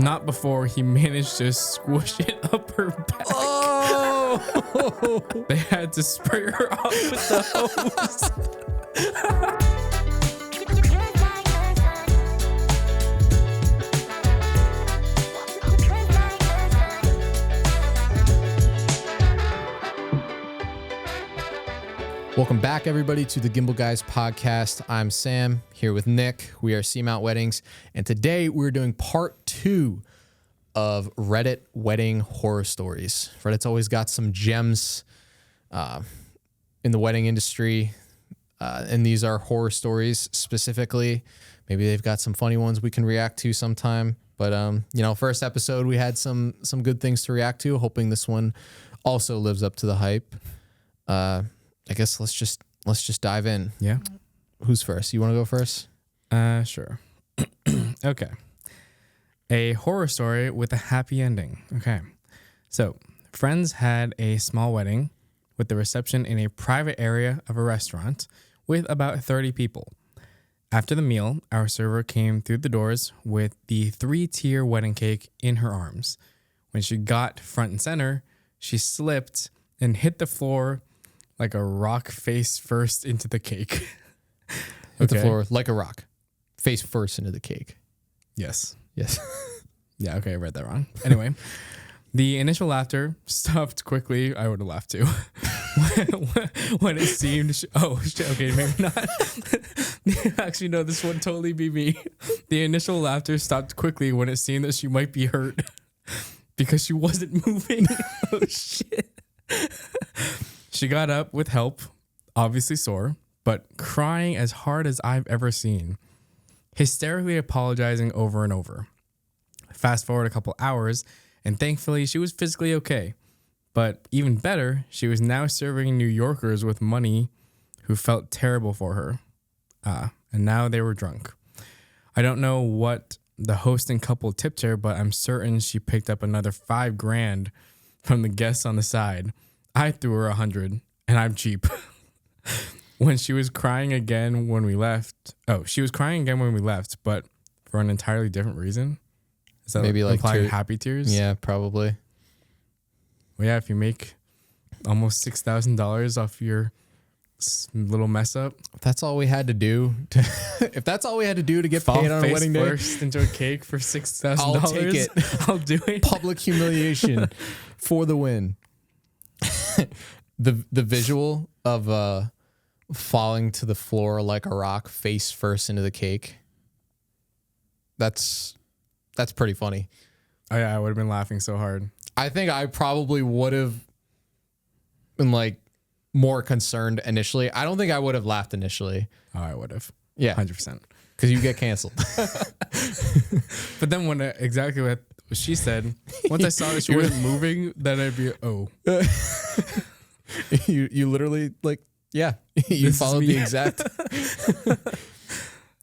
Not before he managed to squish it up her back. Oh! They had to spray her off with the hose. Welcome back, everybody, to the Gimbal Guys podcast. I'm Sam, here with Nick. We are SeaMount Weddings, and today we're doing part 2 of Reddit wedding horror stories. Reddit's always got some gems in the wedding industry, and these are horror stories specifically. Maybe they've got some funny ones we can react to sometime. But first episode we had some good things to react to. Hoping this one also lives up to the hype. I guess let's just dive in. Yeah. Who's first? You want to go first? Sure. Okay. A horror story with a happy ending. Okay. So, friends had a small wedding with the reception in a private area of a restaurant with about 30 people. After the meal, our server came through the doors with the 3-tier wedding cake in her arms. When she got front and center, she slipped and hit the floor like a rock face first into the cake. Hit the floor like a rock. Face first into the cake. Yes. Yeah, okay, I read that wrong. Anyway, the initial laughter stopped quickly. I would have laughed too. when it seemed... okay, maybe not. Actually, no, this would totally be me. The initial laughter stopped quickly when it seemed that she might be hurt because she wasn't moving. Oh, shit. She got up with help, obviously sore, but crying as hard as I've ever seen, hysterically apologizing over and over. Fast forward a couple hours, and thankfully she was physically okay. But even better, she was now serving New Yorkers with money who felt terrible for her. And now they were drunk. I don't know what the host and couple tipped her, but I'm certain she picked up another $5,000 from the guests on the side. I threw her 100, and I'm cheap. When she was crying again when we left. Oh, she was crying again when we left, but for an entirely different reason. Is that maybe like happy tears? Yeah, probably. Well, yeah, if you make almost $6,000 off your little mess up. If that's all we had to do to get paid on a wedding day, first into a cake for $6,000. I'll take it. I'll do it. Public humiliation for the win. The visual of falling to the floor like a rock face first into the cake. That's pretty funny. Oh yeah, I would have been laughing so hard. I think I probably would have been like more concerned initially. I don't think I would have laughed initially. Oh, I would have. Yeah. 100%. Because you get canceled. But then when exactly what she said, once I saw that she wasn't moving, then I'd be, oh. You literally you This followed the exact.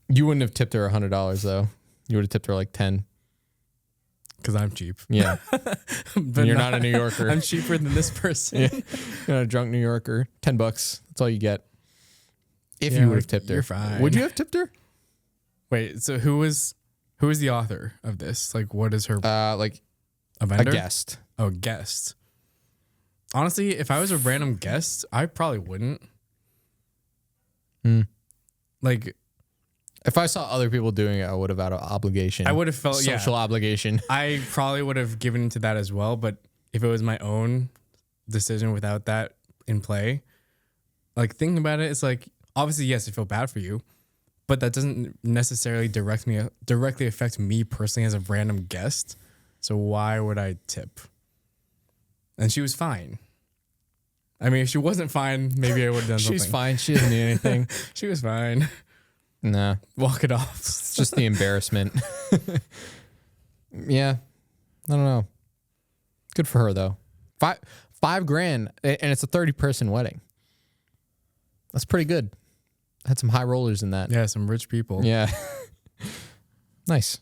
You wouldn't have tipped her $100 though. You would have tipped her like 10. Because I'm cheap. Yeah. But you're not a New Yorker. I'm cheaper than this person. Yeah. You're not a drunk New Yorker. $10. That's all you get. If you would have tipped her. You're fine. Would you have tipped her? Wait, so who is the author of this? Like, what is her? A vendor? A guest. Oh, guest. Honestly, if I was a random guest, I probably wouldn't. Like, if I saw other people doing it, I would have out of obligation. I would have felt social obligation. I probably would have given into that as well. But if it was my own decision without that in play, like thinking about it, it's like obviously yes, I feel bad for you, but that doesn't necessarily directly affect me personally as a random guest. So why would I tip? And she was fine. I mean, if she wasn't fine, maybe I would have done something. She's fine. She doesn't need anything. She was fine. Nah. Walk it off. It's just the embarrassment. Yeah. I don't know. Good for her though. $5,000 and it's a 30-person wedding. That's pretty good. Had some high rollers in that. Yeah, some rich people. Yeah. Nice.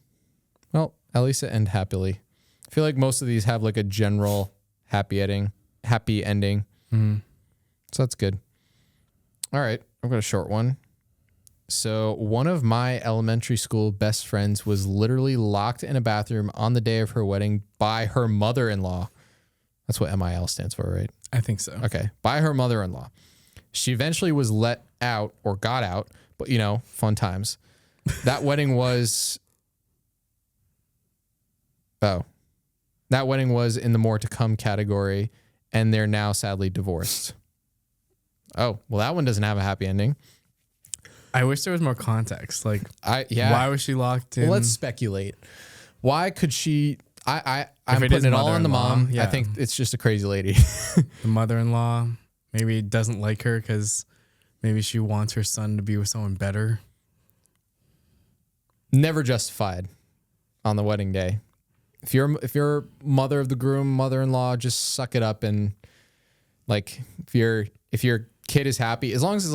Well, at least it ended happily. I feel like most of these have like a general happy ending. Mm-hmm. So that's good. All right. I've got a short one. So one of my elementary school best friends was literally locked in a bathroom on the day of her wedding by her mother-in-law. That's what MIL stands for, right? I think so. Okay. By her mother-in-law. She eventually was let out or got out, but fun times. That wedding was that wedding was in the more to come category, and they're now sadly divorced. Oh, well, that one doesn't have a happy ending. I wish there was more context. Like, yeah. Why was she locked in? Well, let's speculate. Why could she? I'm it putting is it all on the mom. yeah. I think it's just a crazy lady. The mother-in-law maybe doesn't like her because maybe she wants her son to be with someone better. Never justified on the wedding day. If you're mother of the groom, mother-in-law, just suck it up and like if your kid is happy, as long as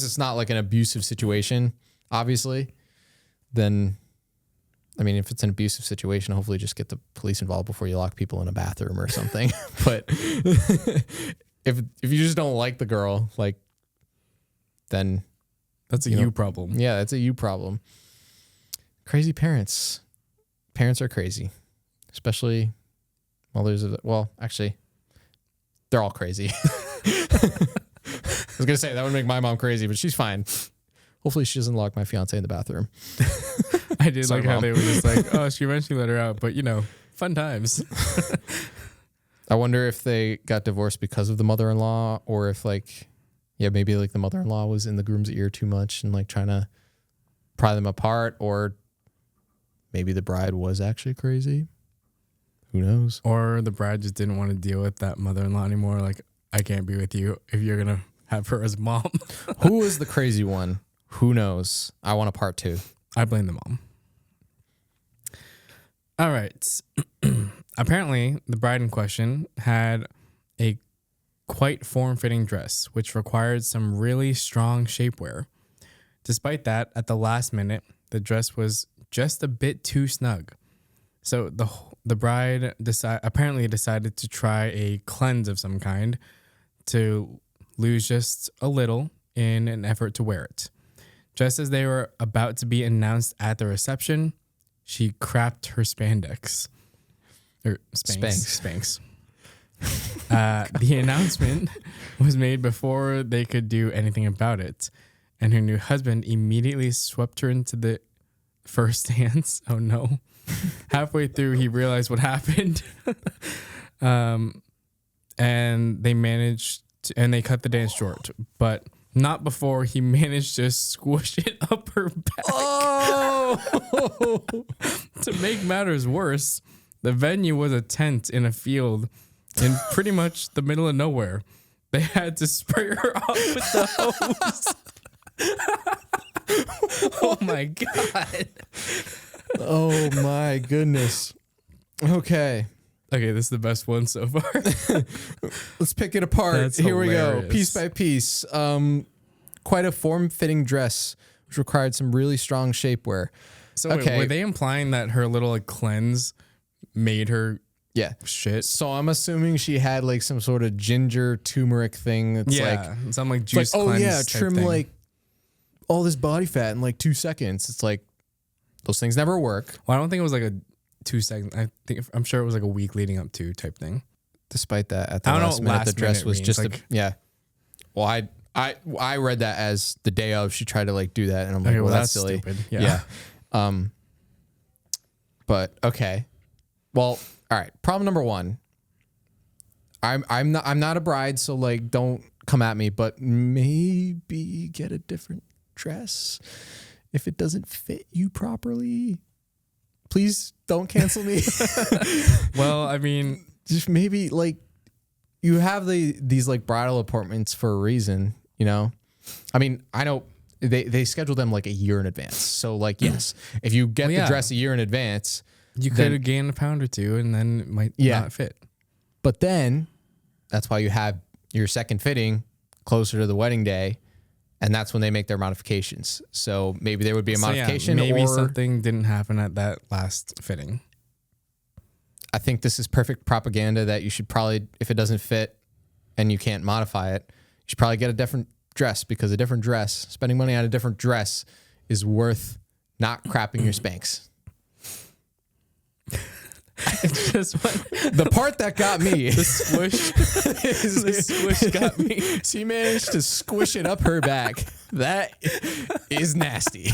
it's not like an abusive situation, obviously, then I mean, if it's an abusive situation, hopefully just get the police involved before you lock people in a bathroom or something. But if you just don't like the girl, like, then that's a you problem. Yeah, that's a you problem. Crazy parents. Parents are crazy, especially actually, they're all crazy. I was gonna say that would make my mom crazy, but she's fine. Hopefully, she doesn't lock my fiance in the bathroom. I did like how they were just like, oh, she eventually let her out, but fun times. I wonder if they got divorced because of the mother-in-law, or if maybe like the mother-in-law was in the groom's ear too much and like trying to pry them apart, or maybe the bride was actually crazy. Who knows? Or the bride just didn't want to deal with that mother-in-law anymore. Like, I can't be with you if you're going to have her as mom. Who was the crazy one? Who knows? I want a part 2. I blame the mom. All right. Apparently, the bride in question had a quite form-fitting dress, which required some really strong shapewear. Despite that, at the last minute, the dress was just a bit too snug. So the bride apparently decided to try a cleanse of some kind to lose just a little in an effort to wear it. Just as they were about to be announced at the reception, she crapped her spandex. Or Spanx. The announcement was made before they could do anything about it, and her new husband immediately swept her into the first dance. Oh no. Halfway through, he realized what happened. And they cut the dance short, but not before he managed to squish it up her back. Oh! To make matters worse, the venue was a tent in a field in pretty much the middle of nowhere. They had to spray her off with the hose. Oh my God. Oh my goodness. Okay, this is the best one so far. Let's pick it apart. That's Here hilarious. we go, piece by piece. Quite a form-fitting dress, which required some really strong shapewear. So wait, were they implying that her little cleanse made her shit? So I'm assuming she had like some sort of ginger turmeric thing. It's some like juice like, cleanse trim thing. like all this body fat in like 2 seconds. It's like, those things never work. Well, I don't think it was like a 2 second. I'm sure it was like a week leading up to type thing. Despite that, at the last minute, the dress was just Well, I read that as the day of she tried to like do that, and I'm like, well, that's silly. Stupid. Yeah. But okay. Well, all right. Problem number 1. I'm not a bride, so like don't come at me, but maybe get a different dress if it doesn't fit you properly. Please don't cancel me. Well, I mean, just maybe like you have these like bridal appointments for a reason, I mean, I know they schedule them like a year in advance. So like, yes, if you get the dress a year in advance, you could have gained a pound or 2 and then it might not fit. But then that's why you have your second fitting closer to the wedding day. And that's when they make their modifications. So maybe there would be a modification. Maybe something didn't happen at that last fitting. I think this is perfect propaganda that you should probably, if it doesn't fit and you can't modify it, you should probably get a different dress, because a different dress, spending money on a different dress is worth not crapping your Spanx. It's just The part that got me, the squish. The squish got me. She managed to squish it up her back. That is nasty.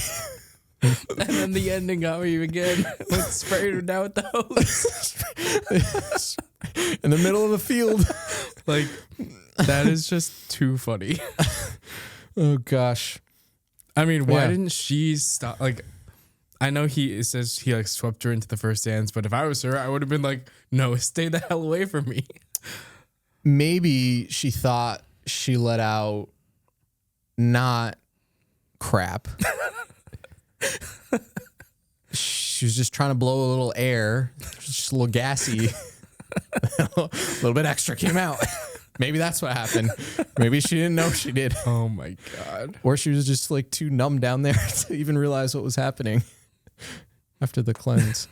And then the ending got me again. When sprayed her down with the hose. In the middle of the field. Like, that is just too funny. Oh, gosh. I mean, why Yeah. didn't she stop? Like, I know it says he like swept her into the first dance, but if I was her, I would have been like, no, stay the hell away from me. Maybe she thought she let out not crap. She was just trying to blow a little air, just a little gassy. A little bit extra came out. Maybe that's what happened. Maybe she didn't know she did. Oh my God. Or she was just like too numb down there to even realize what was happening after the cleanse.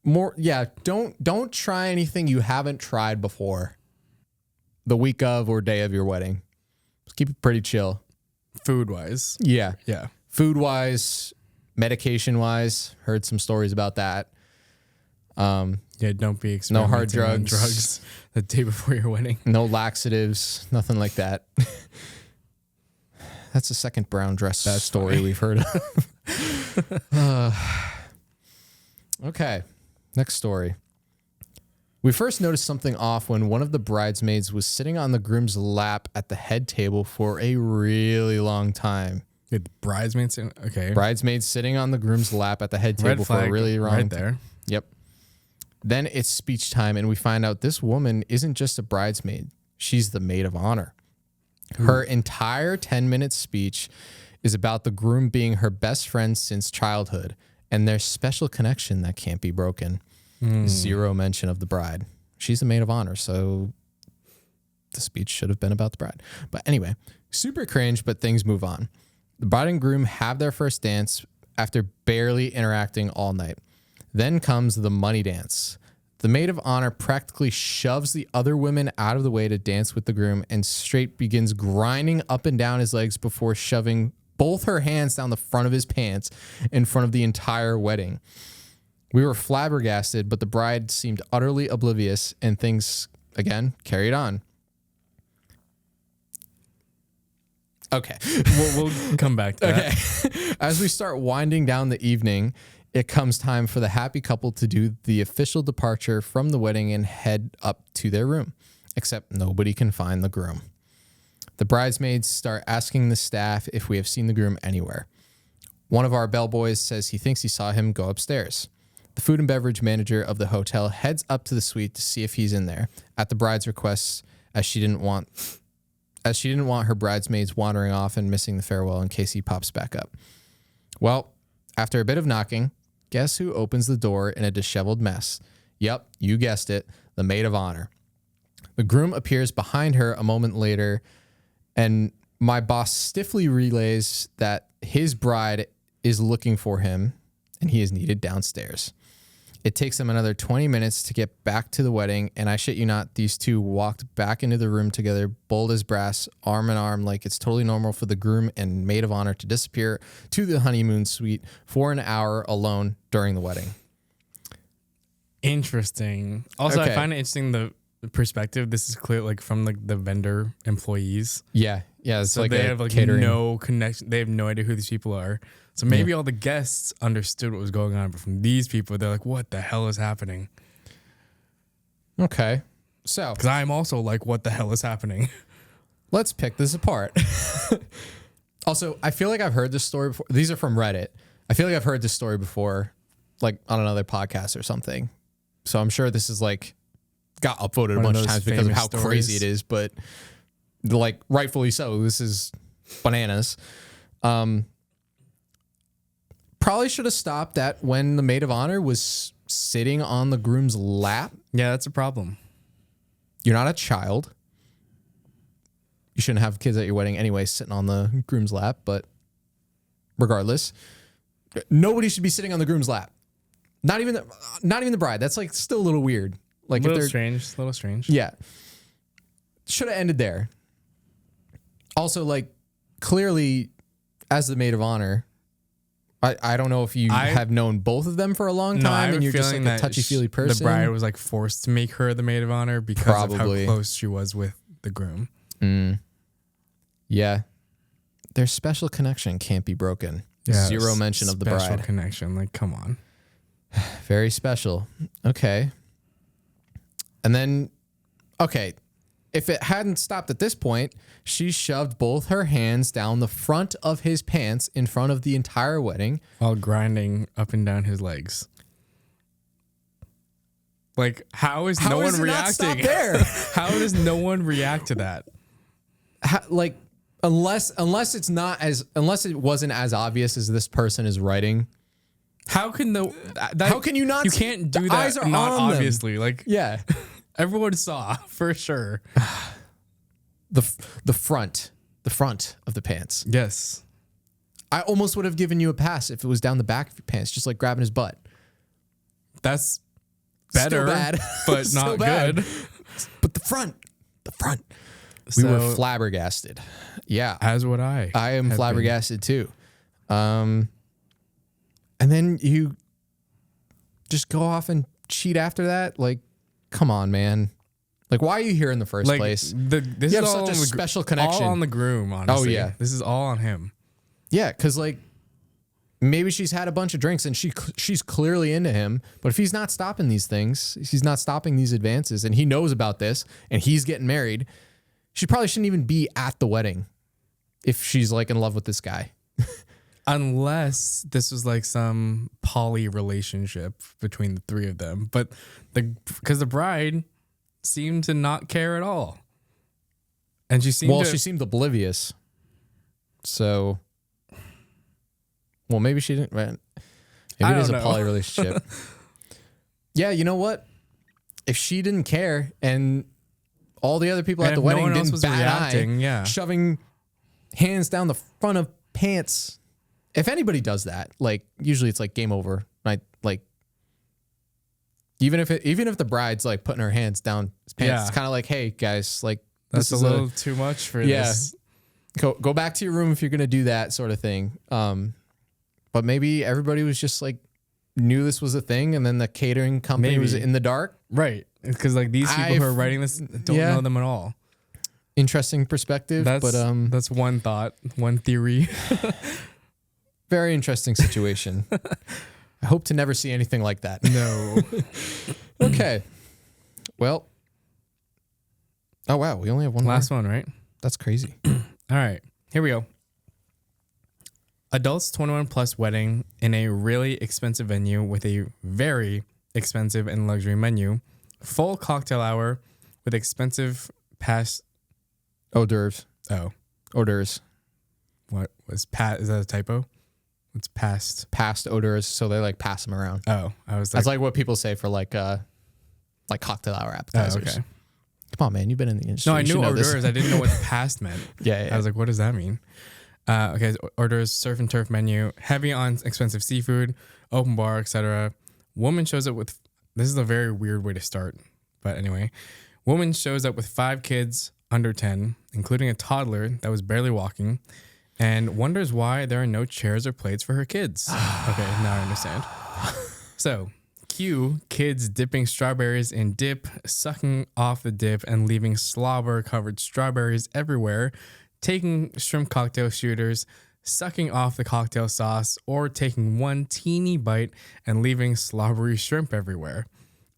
Don't try anything you haven't tried before the week of or day of your wedding. Just keep it pretty chill. Food wise. Yeah. Yeah. Food wise, medication wise, heard some stories about that. Yeah, don't be No hard experimenting on drugs. drugs the day before your wedding. No laxatives, nothing like that. That's the second brown dress story we've heard of. Okay, next story. We first noticed something off when one of the bridesmaids was sitting on the groom's lap at the head table for a really long time. The bridesmaids. Okay. Bridesmaids sitting on the groom's lap at the head table Red for flag a really long right there. Yep. Then it's speech time, and we find out this woman isn't just a bridesmaid. She's the maid of honor. Her entire 10-minute speech is about the groom being her best friend since childhood and their special connection that can't be broken. Zero mention of the bride. She's the maid of honor, so the speech should have been about the bride. But anyway, super cringe, but things move on. The bride and groom have their first dance after barely interacting all night. Then comes the money dance. The maid of honor practically shoves the other women out of the way to dance with the groom and straight begins grinding up and down his legs before shoving both her hands down the front of his pants in front of the entire wedding. We were flabbergasted, but the bride seemed utterly oblivious and things, again, carried on. Okay. We'll come back to that. Okay. As we start winding down the evening, it comes time for the happy couple to do the official departure from the wedding and head up to their room, except nobody can find the groom. The bridesmaids start asking the staff if we have seen the groom anywhere. One of our bellboys says he thinks he saw him go upstairs. The food and beverage manager of the hotel heads up to the suite to see if he's in there at the bride's request, as she didn't want her bridesmaids wandering off and missing the farewell in case he pops back up. Well, after a bit of knocking, guess who opens the door in a disheveled mess? Yep, you guessed it, the maid of honor. The groom appears behind her a moment later, and my boss stiffly relays that his bride is looking for him and he is needed downstairs. It takes them another 20 minutes to get back to the wedding, and I shit you not, these two walked back into the room together, bold as brass, arm in arm, like it's totally normal for the groom and maid of honor to disappear to the honeymoon suite for an hour alone during the wedding. Interesting. Also, Okay. I find it interesting the perspective. This is clear, like from like the vendor employees. Yeah, it's So like they a have like catering. no connection. They have no idea who these people are. So maybe all the guests understood what was going on, but from these people, they're like, "What the hell is happening?" Okay, so Because I'm also like, "What the hell is happening?" let's pick this apart. Also, I feel like I've heard this story before. These are from Reddit. I feel like I've heard this story before, like on another podcast or something. So I'm sure this is like got upvoted a One of bunch of those times because of famous how crazy stories. it is, but like rightfully so. This is bananas. Probably should have stopped that when the maid of honor was sitting on the groom's lap. Yeah, that's a problem. You're not a child. You shouldn't have kids at your wedding anyway, sitting on the groom's lap, but regardless, nobody should be sitting on the groom's lap. Not even the bride. That's like still a little weird. Like A little strange. Yeah. Should have ended there. Also, like, clearly, as the maid of honor, I don't know if you have known both of them for a long time and you're just like a touchy-feely person. The bride was like forced to make her the maid of honor because of how close she was with the groom. Yeah. Their special connection can't be broken. Yeah, Zero mention of the bride. Special connection. Like, come on. Very special. Okay. And then, okay, if it hadn't stopped at this point, she shoved both her hands down the front of his pants in front of the entire wedding. While grinding up and down his legs. Like, how is no one reacting? There? How does no one react to that? Like, unless it wasn't as obvious as this person is writing. How can how can you not? You can't do that. Eyes are not on obviously. Them. Like, yeah, everyone saw for sure. the front of the pants. Yes, I almost would have given you a pass if it was down the back of your pants, just like grabbing his butt. That's better, still bad, but not good. But the front. We were flabbergasted. Yeah, as would I. I am flabbergasted too. And then you just go off and cheat after that? Like, come on, man. Like, why are you here in the first place? This you is have such a special connection. All on the groom, honestly. Oh, yeah. This is all on him. Yeah, because, like, maybe she's had a bunch of drinks and she's clearly into him. But if he's not stopping these things, he's not stopping these advances, and he knows about this, and he's getting married, she probably shouldn't even be at the wedding if she's, like, in love with this guy. Unless this was like some poly relationship between the three of them, but because the bride seemed to not care at all, and she seemed oblivious. So, well, maybe she didn't. Right? Maybe it is a poly relationship. Yeah, you know what? If she didn't care and all the other people at the wedding didn't bat an eye, shoving hands down the front of pants. If anybody does that, like, usually it's like game over, right? Like, even if the bride's like putting her hands down his pants, it's kind of like, hey guys, like, that's a little too much for this. Go back to your room if you're gonna do that sort of thing. But maybe everybody was just like knew this was a thing, and then the catering company was in the dark, right? Because like these people who are writing this don't know them at all. Interesting perspective, that's one thought, one theory. Very interesting situation. I hope to never see anything like that. No. Okay. Well. Oh, wow. We only have one last one, right? That's crazy. All right. Here we go. Adults 21 plus wedding in a really expensive venue with a very expensive and luxury menu. Full cocktail hour with expensive past hors d'oeuvres. Oh. Hors d'oeuvres. What was past? Is that a typo? It's past odors, so they like pass them around. Oh, I was. That's like what people say for like cocktail hour appetizers. Oh, okay. Come on, man, you've been in the industry. No, I knew hors d'oeuvres. I didn't know what past meant. Yeah. I was like, what does that mean? Okay, hors d'oeuvres, surf and turf menu, heavy on expensive seafood, open bar, etc. Woman shows up with. This is a very weird way to start, but anyway, woman shows up with 5 kids under 10, including a toddler that was barely walking. And wonders why there are no chairs or plates for her kids. Okay, now I understand. So, cue kids dipping strawberries in dip, sucking off the dip, and leaving slobber-covered strawberries everywhere, taking shrimp cocktail shooters, sucking off the cocktail sauce, or taking one teeny bite and leaving slobbery shrimp everywhere,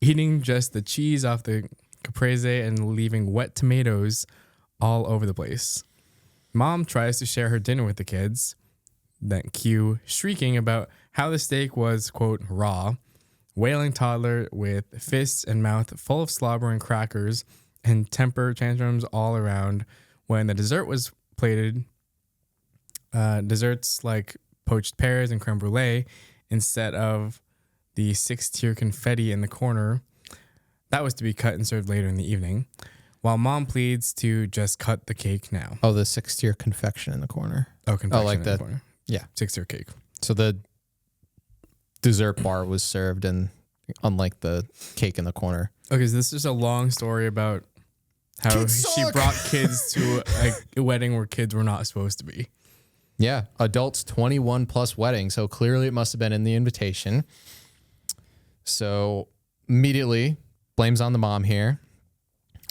eating just the cheese off the caprese and leaving wet tomatoes all over the place. Mom tries to share her dinner with the kids, then cue shrieking about how the steak was, quote, raw, wailing toddler with fists and mouth full of slobber and crackers, and temper tantrums all around when the dessert was plated. Desserts like poached pears and creme brulee instead of the 6-tier confetti in the corner. That was to be cut and served later in the evening. While mom pleads to just cut the cake now. Oh, the 6-tier confection in the corner. Oh, confection in the corner. Yeah. 6-tier cake. So the dessert bar was served, and unlike the cake in the corner. Okay, so this is a long story about How Kids she suck. brought kids to a wedding where kids were not supposed to be. Yeah, adults 21 plus wedding. So clearly it must have been in the invitation. So immediately blames on the mom here.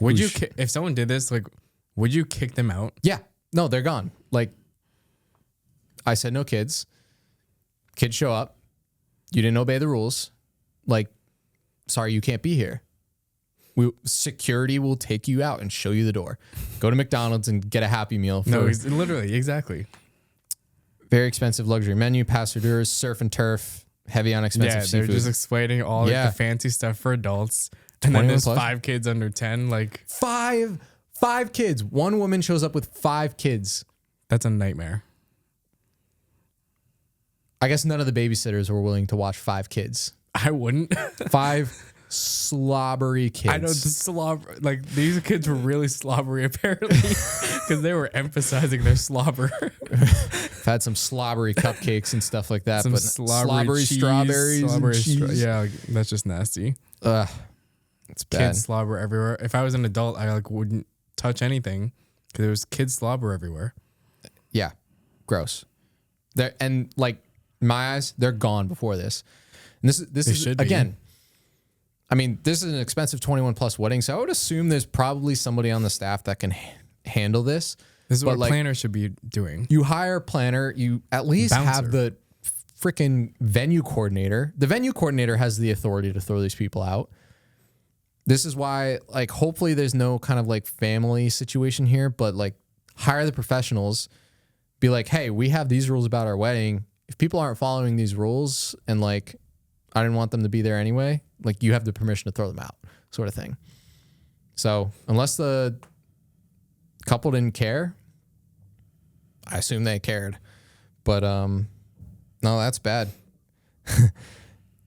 Would you, if someone did this, like, would you kick them out? Yeah, no, they're gone. Like, I said no kids. Kids show up. You didn't obey the rules. Like, sorry, you can't be here. Security will take you out and show you the door. Go to McDonald's and get a Happy Meal. No, literally, exactly. Very expensive luxury menu, pas hors d'oeuvres, surf and turf, heavy on expensive seafood. They're just explaining all like, the fancy stuff for adults. And then there's 5 kids under 10. Like five kids. One woman shows up with 5 kids. That's a nightmare. I guess none of the babysitters were willing to watch 5 kids. I wouldn't. 5 slobbery kids. I know like these kids were really slobbery apparently because they were emphasizing their slobber. I've had some slobbery cupcakes and stuff like that, but slobbery cheese, strawberries. Yeah, that's just nasty. Ugh, it's bad. Kids slobber everywhere. If I was an adult, I like wouldn't touch anything because there was kids slobber everywhere. Yeah, gross. And like in my eyes, they're gone before this. And this is again. I mean, this is an expensive 21 plus wedding, so I would assume there's probably somebody on the staff that can handle this. This is what a planner should be doing. You hire a planner, you at least have the freaking venue coordinator. The venue coordinator has the authority to throw these people out. This is why, like, hopefully there's no kind of like family situation here, but like hire the professionals, be like, hey, we have these rules about our wedding. If people aren't following these rules and like, I didn't want them to be there anyway, like you have the permission to throw them out, sort of thing. So unless the couple didn't care, I assume they cared. But no, that's bad.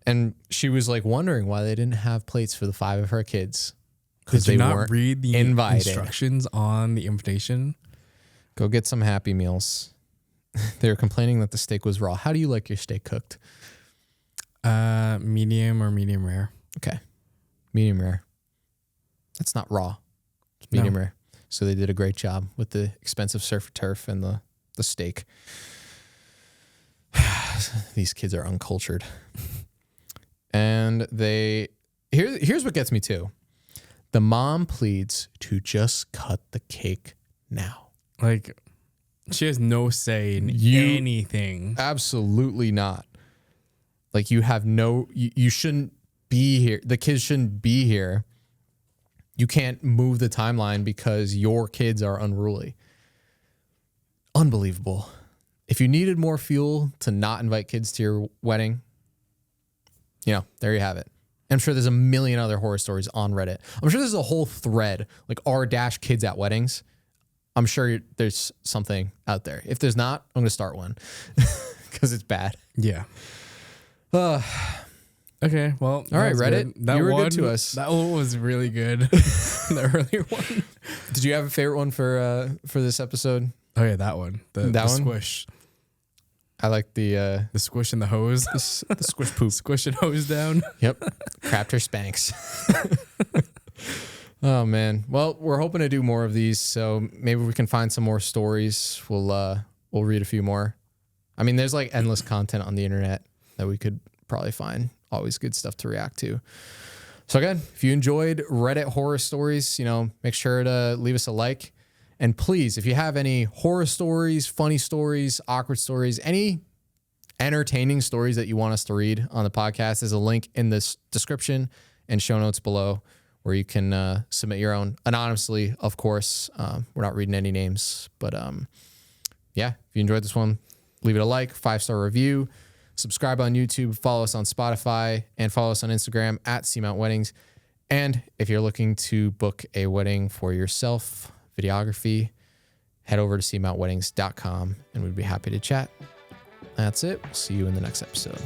And she was like wondering why they didn't have plates for the 5 of her kids. Because they weren't read the invited. Instructions on the invitation. Go get some Happy Meals. They were complaining that the steak was raw. How do you like your steak cooked? Medium or medium rare. Okay. Medium rare. That's not raw. It's medium rare. So they did a great job with the expensive surf and turf and the steak. These kids are uncultured. And here's what gets me too. The mom pleads to just cut the cake now. Like, she has no say in anything. Absolutely not. Like, you have you shouldn't be here. The kids shouldn't be here. You can't move the timeline because your kids are unruly. Unbelievable. If you needed more fuel to not invite kids to your wedding, there you have it. I'm sure there's a million other horror stories on Reddit. I'm sure there's a whole thread, like r-kids at weddings. I'm sure there's something out there. If there's not, I'm going to start one because it's bad. Yeah. Okay, well, all right, Reddit. You were good to us. That one was really good. The earlier one. Did you have a favorite one for this episode? Oh yeah, that one. The squish. I like the squish and the hose. The squish poop. Squish and hose down. Yep. Crapped her Spanx. Oh man. Well, we're hoping to do more of these, so maybe we can find some more stories. We'll read a few more. I mean, there's like endless content on the internet that we could probably find. Always good stuff to react to. So again, if you enjoyed Reddit horror stories, make sure to leave us a like. And please, if you have any horror stories, funny stories, awkward stories, any entertaining stories that you want us to read on the podcast, there's a link in this description and show notes below where you can submit your own anonymously, of course. We're not reading any names, but yeah, if you enjoyed this one, leave it a like, 5-star review, subscribe on YouTube, follow us on Spotify, and follow us on Instagram at SeaMount Weddings. And if you're looking to book a wedding for yourself, videography, head over to SeaMountWeddings.com and we'd be happy to chat. That's it. We'll see you in the next episode.